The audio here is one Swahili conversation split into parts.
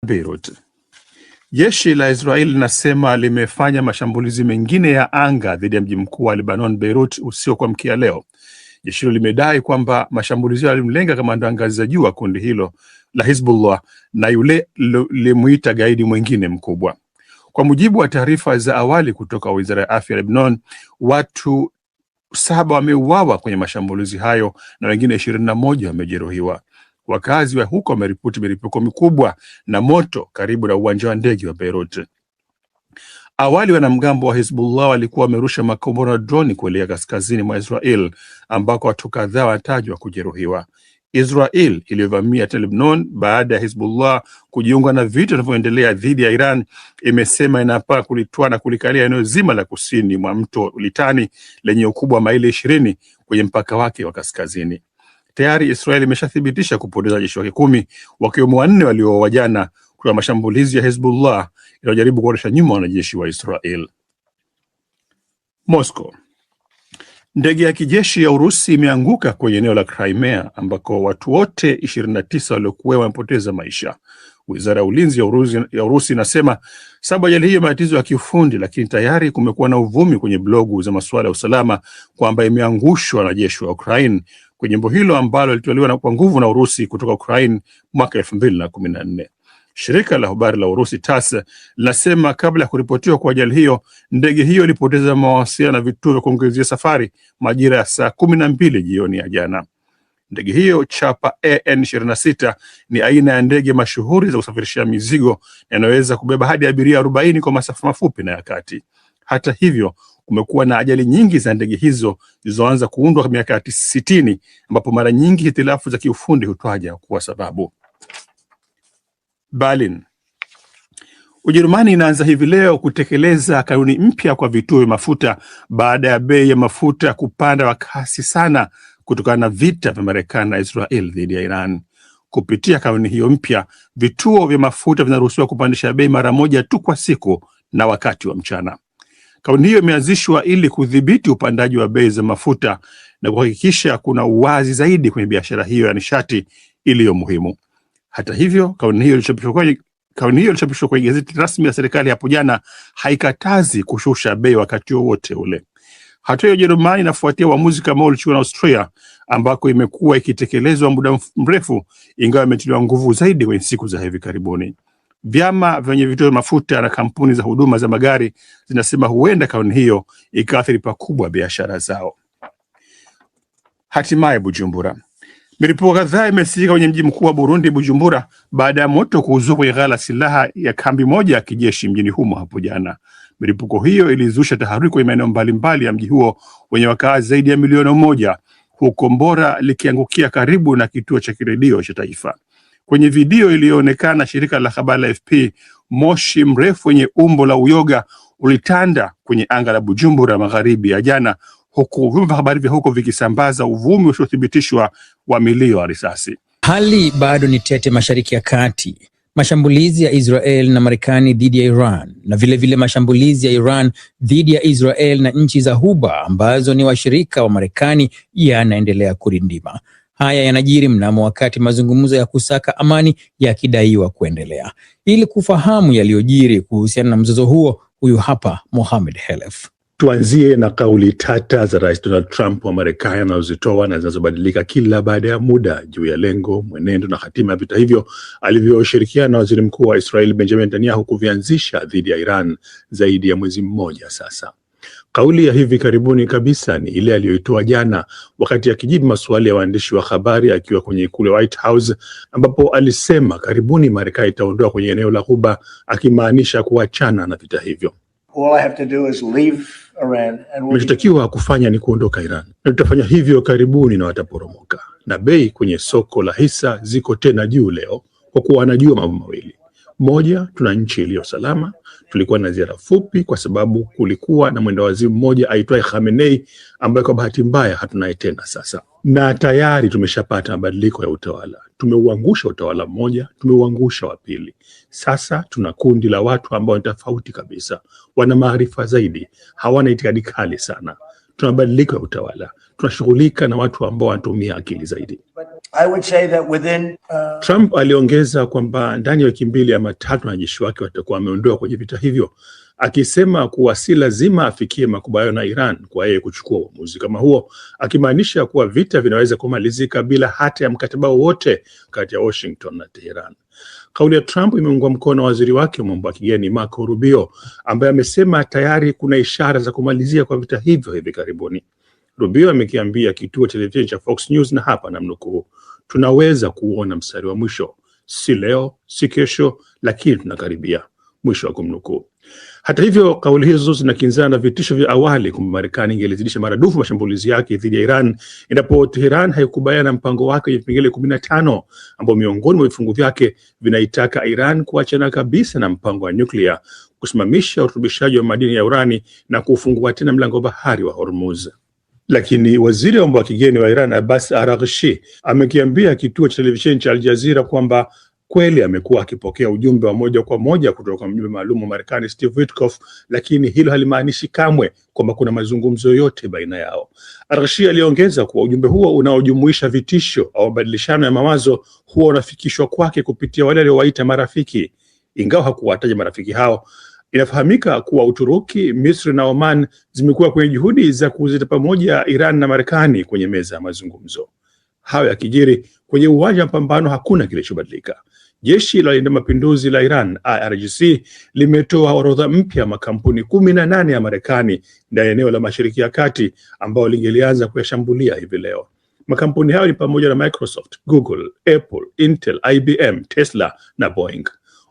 Beirut. Jeshi la Israeli linasema limefanya mashambulizi mengine ya anga dhidi ya mji mkuu wa Lebanon, Beirut, usiku wa kuamkia leo. Jeshi hilo limedai kwamba mashambulizi yalimlenga kamanda ngazi za juu wa kundi hilo la Hezbollah na yule limuita gaidi mwingine mkubwa. Kwa mujibu wa taarifa za awali kutoka Wizara ya Afya ya Lebanon, watu 7 wameuawa kwenye mashambulizi hayo na wengine 21 wamejeruhiwa. Wakazi wa huko wameripoti milipuko mikubwa na moto karibu na uwanja wa ndege wa Beirut. Awali wanamgambo wa Hezbollah walikuwa wamerusha makombora droni kuelekea kaskazini mwa Israel ambako watu kadhaa watajwa kujeruhiwa. Israel iliyovamia Lebanon baada ya Hezbollah kujiunga na vita vinavyoendelea dhidi ya Iran imesema inapanga kulitwaa na kulikalia eneo zima la kusini mwa mto Litani lenye ukubwa wa maili 20 kwenye mpaka wake wa kaskazini. Tayari Israel imeshathibitisha kupoteza wanajeshi wake 10 wakiwemo 4 waliouawa jana kwa mashambulizi ya Hezbollah inayojaribu kuwarudisha nyuma wanajeshi wa Israel. Moscow. Ndege ya kijeshi ya Urusi imeanguka kwenye eneo la Crimea ambako watu wote 29 waliokuwa wamepoteza maisha. Wizara ya Ulinzi ya Urusi inasema sababu ajali hiyo matatizo ya kiufundi, lakini tayari kumekuwa na uvumi kwenye blogu za masuala ya usalama kwamba imeangushwa na jeshi wa Ukraine kwenye jimbo hilo ambalo lilitwaliwa kwa nguvu na Urusi kutoka Ukraine mwaka 2014. Shirika la habari la Urusi TASS linasema kabla ya kuripotiwa kwa ajali hiyo, ndege hiyo ilipoteza mawasiliano na vituo vya kuongezea safari majira ya saa 12 jioni ya jana. Ndege hiyo chapa AN-26 ni aina ya ndege mashuhuri za kusafirisha mizigo na inaweza kubeba hadi abiria 40 kwa masafa mafupi na ya kati. Hata hivyo, kumekuwa na ajali nyingi za ndege hizo zilizoanza kuundwa kwa miaka ya 60 ambapo mara nyingi hitilafu za kiufundi hutaja kuwa sababu. Berlin. Ujerumani inaanza hivi leo kutekeleza kanuni mpya kwa vituo vya mafuta baada ya bei ya mafuta kupanda kwa kasi sana kutokana na vita vya Marekani na Israel dhidi ya Iran. Kupitia kanuni hiyo mpya, vituo vya mafuta vinaruhusiwa kupandisha bei mara moja tu kwa siku na wakati wa mchana. Kanuni hiyo imeanzishwa ili kudhibiti upandaji wa bei za mafuta na kuhakikisha kuna uwazi zaidi kwenye biashara hiyo ya nishati iliyo muhimu. Hata hivyo, kanuni hiyo ilichapishwa kwenye gazeti rasmi la serikali hapo jana haikatazi kushusha bei wakati wowote ule. Hatua ya Ujerumani inafuatia uamuzi kama ulichukua na Austria ambako imekuwa ikitekelezwa muda mrefu ingawa imetiliwa nguvu zaidi kwenye siku za hivi karibuni. Vyama vyenye vituo vya mafuta na kampuni za huduma za magari zinasema huenda kanuni hiyo ikaathiri pakubwa biashara zao. Hatimaye Bujumbura. Milipuko kadhaa imesikika kwenye mji mkuu wa Burundi, Bujumbura, baada ya moto kuzuka kwenye ghala silaha ya kambi moja ya kijeshi mjini humo hapo jana. Milipuko hiyo ilizusha taharuki kwenye maeneo mbalimbali ya mji huo wenye wakazi zaidi ya milioni 1, huku kombora likiangukia karibu na kituo cha redio cha taifa. Kwenye video iliyoonekana shirika la habari la AFP, moshi mrefu wenye umbo la uyoga ulitanda kwenye anga la Bujumbura magharibi ya jana, huku vyombo vya habari vya huko vikisambaza uvumi usiothibitishwa wa milio ya risasi. Hali bado ni tete Mashariki ya Kati. Mashambulizi ya Israel na Marekani dhidi ya Iran na vile mashambulizi ya Iran dhidi ya Israel na nchi za Ghuba ambazo ni washirika wa Marekani yanaendelea kurindima. Haya yanajiri mnamo wakati mazungumzo ya kusaka amani yakidaiwa kuendelea. Ili kufahamu yaliyojiri kuhusiana na mzozo huo, huyu hapa Mohamed Helef. Tuanzie na kauli tata za Rais Donald Trump wa Marekani anazozitoa na zinazobadilika kila baada ya muda juu ya lengo, mwenendo na hatima ya vita hivyo alivyoshirikiana na Waziri Mkuu wa Israel Benjamin Netanyahu kuvianzisha dhidi ya Iran zaidi ya mwezi mmoja sasa. Kauli ya hivi karibuni kabisa ni ile aliyoitoa jana wakati akijibu maswali ya waandishi wa habari akiwa kwenye ikulu ya White House, ambapo alisema karibuni Marekani itaondoa kwenye eneo la Ghuba, akimaanisha kuachana na vita hivyo. All I have to do is leave Iran and tunachotakiwa kufanya ni kuondoka Iran. Na tutafanya hivyo karibuni na wataporomoka. Na bei kwenye soko la hisa ziko tena juu leo kwa kuwa wanajua mambo mawili. Moja, tuna nchi iliyo salama. Tulikuwa na ziara fupi kwa sababu kulikuwa na mwendawazimu mmoja aitwaye Khamenei ambaye kwa bahati mbaya hatunaye tena sasa. Na tayari tumeshapata mabadiliko ya utawala. Tumeuangusha utawala mmoja, tumeuangusha wa pili. Sasa tuna kundi la watu ambao ni tofauti kabisa. Wana maarifa zaidi, hawana itikadi kali sana. tuna mabadiliko ya utawala, tunashughulika na watu ambao wanatumia akili zaidi. I would say that within, Trump aliongeza kwamba ndani ya wiki 2 ama 3 wanajeshi wake watakuwa wameondoa kwenye vita hivyo, akisema kuwa si lazima afikie makubaliano na Iran kwa yeye kuchukua uamuzi kama huo, akimaanisha kuwa vita vinaweza kumalizika bila hata ya mkataba wowote kati ya Washington na Tehran. Kauli ya Trump imeungwa mkono waziri wake wa mambo ya kigeni Marco Rubio, ambaye amesema tayari kuna ishara za kumalizia kwa vita hivyo hivi karibuni. Rubio amekiambia kituo cha televisheni cha Fox News, na hapa namnukuu, tunaweza kuona mstari wa mwisho, si leo, si kesho, lakini tunakaribia, mwisho wa kumnukuu. Hata hivyo, kauli hizo zinakinzana na vitisho vya awali kwamba Marekani ingelizidisha maradufu mashambulizi yake dhidi ya Iran endapo Tehran haikubaliana na mpango wake wa vipengele 15 ambao miongoni mwa vifungu vyake vinaitaka Iran kuachana kabisa na mpango wa nyuklia, kusimamisha urutubishaji wa madini ya urani na kufungua tena mlango bahari wa Hormuz. Lakini waziri wa mambo ya kigeni wa Iran Abbas Araghchi amekiambia kituo cha televisheni cha Al Jazeera kwamba kweli amekuwa akipokea ujumbe wa moja kwa moja kutoka kwa mjumbe maalum wa Marekani Steve Witkoff, lakini hilo halimaanishi kamwe kwamba kuna mazungumzo yote baina yao. Araghchi aliongeza kuwa ujumbe huo unaojumuisha vitisho au mabadilishano ya mawazo huwa unafikishwa kwake kupitia wale waliowaita marafiki. Ingawa hakuwataja marafiki hao, inafahamika kuwa Uturuki, Misri na Oman zimekuwa kwenye juhudi za kuzileta pamoja Iran na Marekani kwenye meza ya mazungumzo. Hayo yakijiri, kwenye uwanja wa mapambano hakuna kilichobadilika. Jeshi la Walinda Mapinduzi la Iran, IRGC, limetoa orodha mpya makampuni 18 ya Marekani ndani ya eneo la Mashariki ya Kati ambao lingelianza kuyashambulia hivi leo. Makampuni hayo ni pamoja na Microsoft, Google, Apple, Intel, IBM, Tesla na Boeing.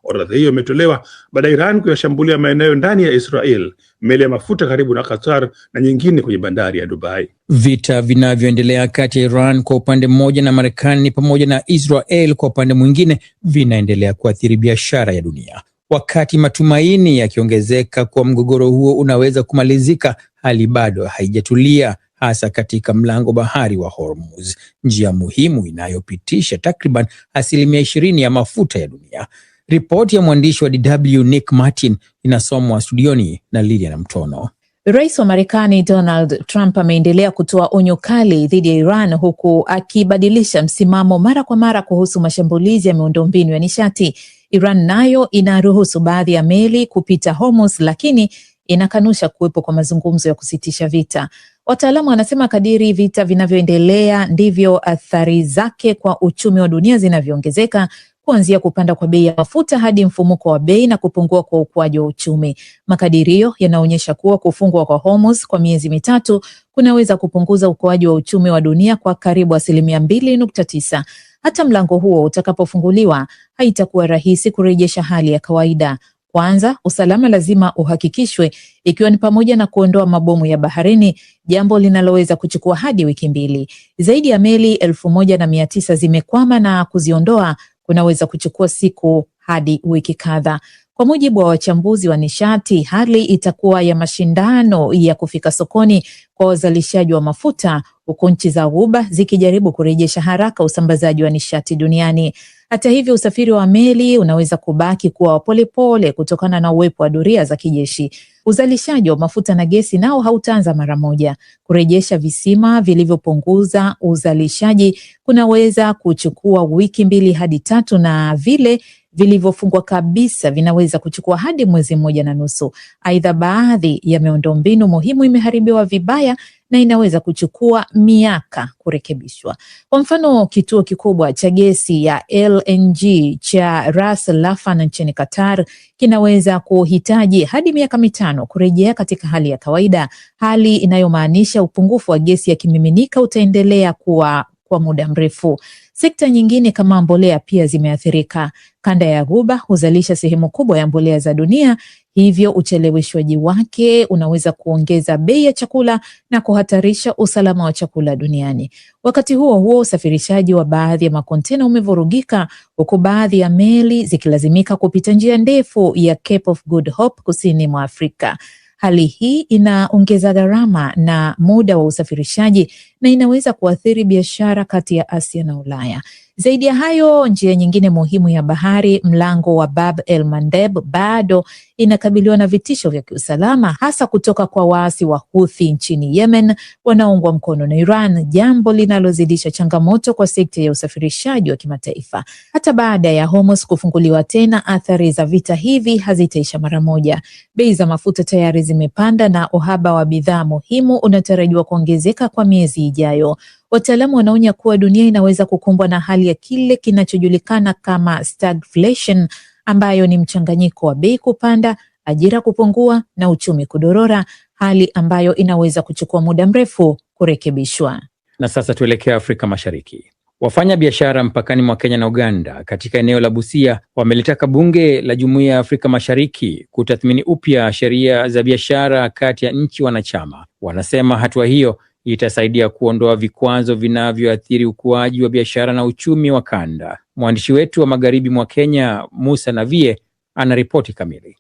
Orodha hiyo imetolewa baada ya Iran kuyashambulia maeneo ndani ya Israel, meli ya mafuta karibu na Qatar na nyingine kwenye bandari ya Dubai. Vita vinavyoendelea kati ya Iran kwa upande mmoja na Marekani pamoja na Israel kwa upande mwingine vinaendelea kuathiri biashara ya dunia. Wakati matumaini yakiongezeka kuwa mgogoro huo unaweza kumalizika, hali bado haijatulia, hasa katika mlango bahari wa Hormuz, njia muhimu inayopitisha takriban 20% ya mafuta ya dunia. Ripoti ya mwandishi wa DW Nick Martin inasomwa studioni na Lilian Mtono. Rais wa Marekani Donald Trump ameendelea kutoa onyo kali dhidi ya Iran, huku akibadilisha msimamo mara kwa mara kuhusu mashambulizi ya miundombinu ya nishati. Iran nayo inaruhusu baadhi ya meli kupita Hormuz, lakini inakanusha kuwepo kwa mazungumzo ya kusitisha vita. Wataalamu wanasema kadiri vita vinavyoendelea ndivyo athari zake kwa uchumi wa dunia zinavyoongezeka, kuanzia kupanda kwa bei ya mafuta hadi mfumuko wa bei na kupungua kwa ukuaji wa uchumi. Makadirio yanaonyesha kuwa kufungwa kwa Hormuz kwa miezi mitatu kunaweza kupunguza ukuaji wa uchumi wa dunia kwa karibu 2.9. Hata mlango huo utakapofunguliwa, haitakuwa rahisi kurejesha hali ya kawaida. Kwanza, usalama lazima uhakikishwe, ikiwa ni pamoja na kuondoa mabomu ya baharini, jambo linaloweza kuchukua hadi wiki 2. Zaidi ya meli 1900 zimekwama na kuziondoa kunaweza kuchukua siku hadi wiki kadhaa. Kwa mujibu wa wachambuzi wa nishati, hali itakuwa ya mashindano ya kufika sokoni kwa wazalishaji wa mafuta, huku nchi za Ghuba zikijaribu kurejesha haraka usambazaji wa nishati duniani. Hata hivyo, usafiri wa meli unaweza kubaki kuwa polepole kutokana na uwepo wa doria za kijeshi. Uzalishaji wa mafuta na gesi nao hautaanza mara moja. Kurejesha visima vilivyopunguza uzalishaji kunaweza kuchukua wiki 2 hadi 3, na vile vilivyofungwa kabisa vinaweza kuchukua hadi mwezi 1.5. Aidha, baadhi ya miundombinu muhimu imeharibiwa vibaya na inaweza kuchukua miaka kurekebishwa. Kwa mfano, kituo kikubwa cha gesi ya LNG cha Ras Laffan nchini Qatar kinaweza kuhitaji hadi miaka 5 kurejea katika hali ya kawaida, hali inayomaanisha upungufu wa gesi ya kimiminika utaendelea kuwa kwa muda mrefu. Sekta nyingine kama mbolea pia zimeathirika. Kanda ya Ghuba huzalisha sehemu kubwa ya mbolea za dunia, hivyo ucheleweshwaji wake unaweza kuongeza bei ya chakula na kuhatarisha usalama wa chakula duniani. Wakati huo huo, usafirishaji wa baadhi ya makontena umevurugika, huku baadhi ya meli zikilazimika kupita njia ndefu ya Cape of Good Hope kusini mwa Afrika. Hali hii inaongeza gharama na muda wa usafirishaji na inaweza kuathiri biashara kati ya Asia na Ulaya. Zaidi ya hayo, njia nyingine muhimu ya bahari, mlango wa Bab el Mandeb, bado inakabiliwa na vitisho vya kiusalama, hasa kutoka kwa waasi wa Houthi nchini Yemen wanaoungwa mkono na Iran, jambo linalozidisha changamoto kwa sekta ya usafirishaji wa kimataifa. Hata baada ya Hormuz kufunguliwa tena, athari za vita hivi hazitaisha mara moja. Bei za mafuta tayari zimepanda na uhaba wa bidhaa muhimu unatarajiwa kuongezeka kwa miezi ijayo. Wataalamu wanaonya kuwa dunia inaweza kukumbwa na hali ya kile kinachojulikana kama stagflation, ambayo ni mchanganyiko wa bei kupanda, ajira kupungua na uchumi kudorora, hali ambayo inaweza kuchukua muda mrefu kurekebishwa. Na sasa tuelekea Afrika Mashariki. Wafanya biashara mpakani mwa Kenya na Uganda katika eneo la Busia wamelitaka bunge la Jumuiya ya Afrika Mashariki kutathmini upya sheria za biashara kati ya nchi wanachama. Wanasema hatua hiyo itasaidia kuondoa vikwazo vinavyoathiri ukuaji wa biashara na uchumi wa kanda. Mwandishi wetu wa magharibi mwa Kenya, Musa Navie, ana ripoti kamili.